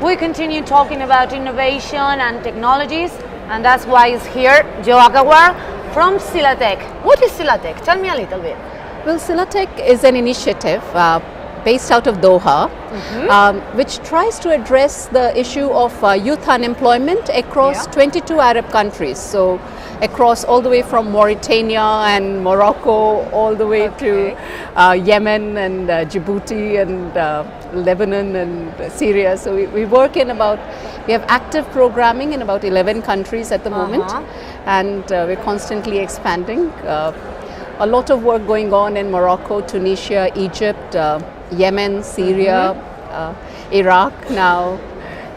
We continue talking about innovation and technologies, and that's why it's here Joe Aggarwal from Silatech. What is Silatech? Tell me a little bit. Well, Silatech is an initiative based out of Doha, which tries to address the issue of youth unemployment across 22 Arab countries. So across all the way from Mauritania and Morocco, all the way to Yemen and Djibouti and Lebanon and Syria. So we work in we have active programming in about 11 countries at the moment, and we're constantly expanding. A lot of work going on in Morocco, Tunisia, Egypt, Yemen, Syria, Iraq now,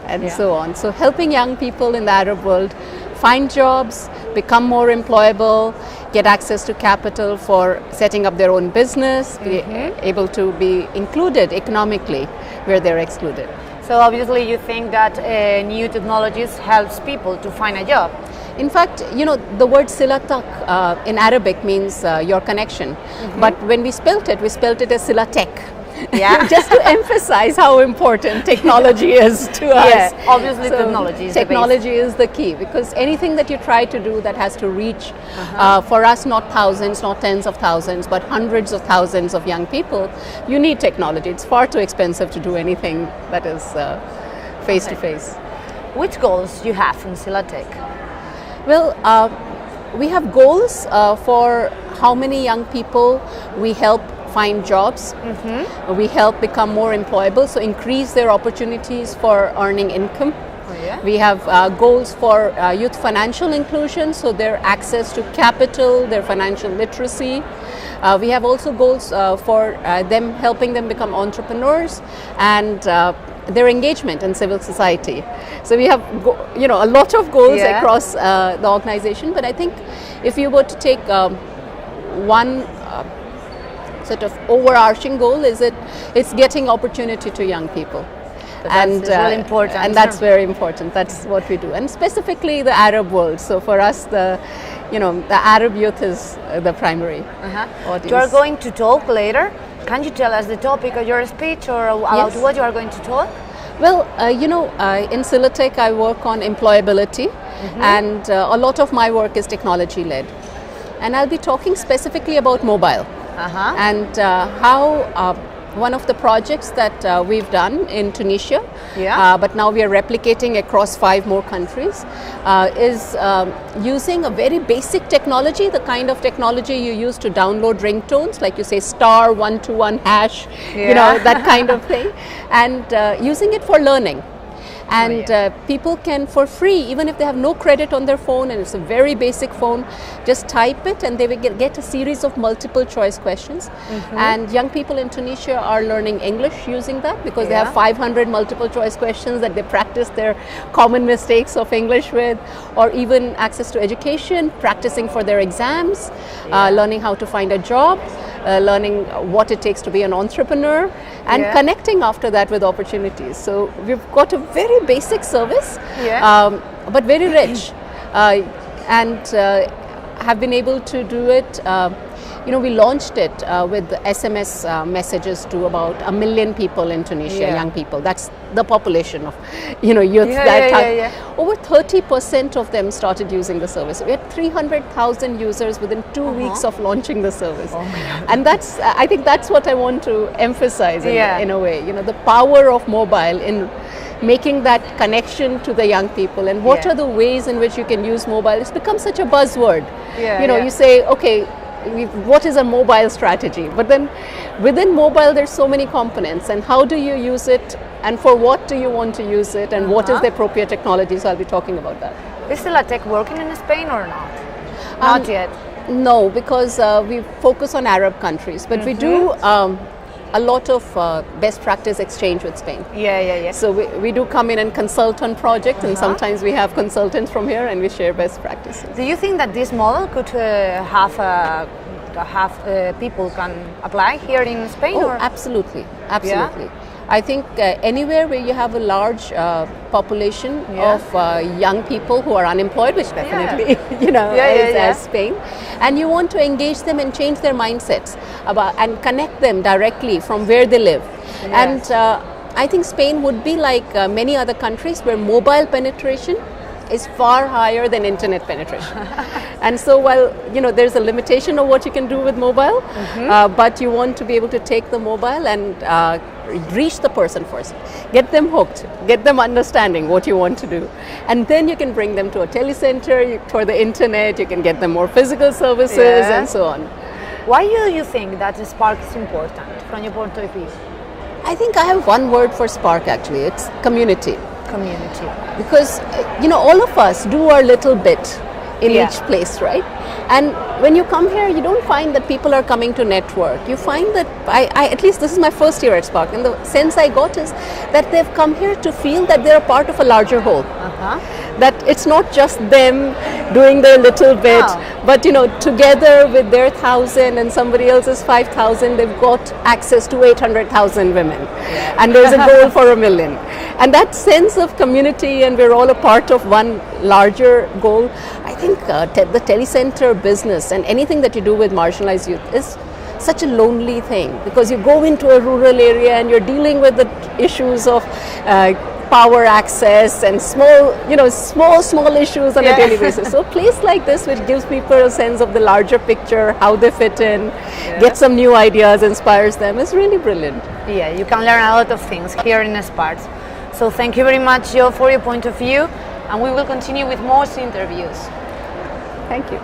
and so on. So helping young people in the Arab world find jobs, become more employable, get access to capital for setting up their own business, be able to be included economically where they're excluded. So obviously you think that new technologies helps people to find a job. In fact, the word Silatech in Arabic means your connection. But when we spelt it as Silatech. Yeah. Just to emphasize how important technology is to us. Yeah, obviously technology is the key, because anything that you try to do that has to reach, for us, not thousands, not tens of thousands, but hundreds of thousands of young people, you need technology. It's far too expensive to do anything that is face to face. Which goals do you have from Silatech? Well, we have goals for how many young people we help find jobs. We help become more employable, so increase their opportunities for earning income. We have goals for youth financial inclusion, so their access to capital, their financial literacy. We have also goals for helping them become entrepreneurs and their engagement in civil society. So we have a lot of goals across the organization, but I think if you were to take one sort of overarching goal, it's getting opportunity to young people. And really important. And that's very important. That's what we do. And specifically the Arab world. So for us, the Arab youth is the primary audience. You are going to talk later. Can you tell us the topic of your speech or about what you are going to talk? Well, in Silatech I work on employability, and a lot of my work is technology led. And I'll be talking specifically about mobile. And how one of the projects that we've done in Tunisia, but now we are replicating across 5 more countries, is using a very basic technology, the kind of technology you use to download ringtones, like you say *121#, that kind of thing, and using it for learning. And people can, for free, even if they have no credit on their phone, and it's a very basic phone, just type it and they will get a series of multiple choice questions. And young people in Tunisia are learning English using that, because they have 500 multiple choice questions that they practice their common mistakes of English with, or even access to education, practicing for their exams, learning how to find a job, learning what it takes to be an entrepreneur, and connecting after that with opportunities. So we've got a very basic service, but very rich, and have been able to do it. We launched it with SMS messages to about 1 million people in Tunisia, young people. That's the population of, youth. Over 30% of them started using the service. We had 300,000 users within 2 weeks of launching the service. And I think that's what I want to emphasize in a way. The power of mobile in making that connection to the young people, and what are the ways in which you can use mobile. It's become such a buzzword. You say, okay, what is a mobile strategy? But then within mobile there's so many components, and how do you use it, and for what do you want to use it, and what is the appropriate technology? So I'll be talking about that. Is Silatech working in Spain or not? Not yet. No, because we focus on Arab countries, but we do a lot of best practice exchange with Spain. So we do come in and consult on projects, and sometimes we have consultants from here and we share best practices. Do you think that this model could have people can apply here in Spain? Oh, absolutely. I think anywhere where you have a large population of young people who are unemployed, which definitely is Spain, and you want to engage them and change their mindsets and connect them directly from where they live. And I think Spain would be like many other countries where mobile penetration is far higher than internet penetration. And so while there's a limitation of what you can do with mobile, but you want to be able to take the mobile and reach the person first, get them hooked, get them understanding what you want to do, and then you can bring them to a telecenter for the internet, you can get them more physical services and so on. Why do you think that Spark is important from your point of view? I think I have one word for Spark actually, it's community. Community. Because all of us do our little bit in each place, right? And when you come here, you don't find that people are coming to network. You find that, I at least this is my first year at Spark, and the sense I got is that they've come here to feel that they're a part of a larger whole. That it's not just them doing their little bit, but together with their 1,000 and somebody else's 5,000, they've got access to 800,000 women, and there's a goal for 1 million. And that sense of community, and we're all a part of one larger goal. I think the telecenter business and anything that you do with marginalized youth is such a lonely thing, because you go into a rural area and you're dealing with the issues of power access and small issues on a daily basis. So a place like this, which gives people a sense of the larger picture, how they fit in, get some new ideas, inspires them, is really brilliant. Yeah, you can learn a lot of things here in Spark. So thank you very much, Jo, for your point of view, and we will continue with more interviews. Thank you.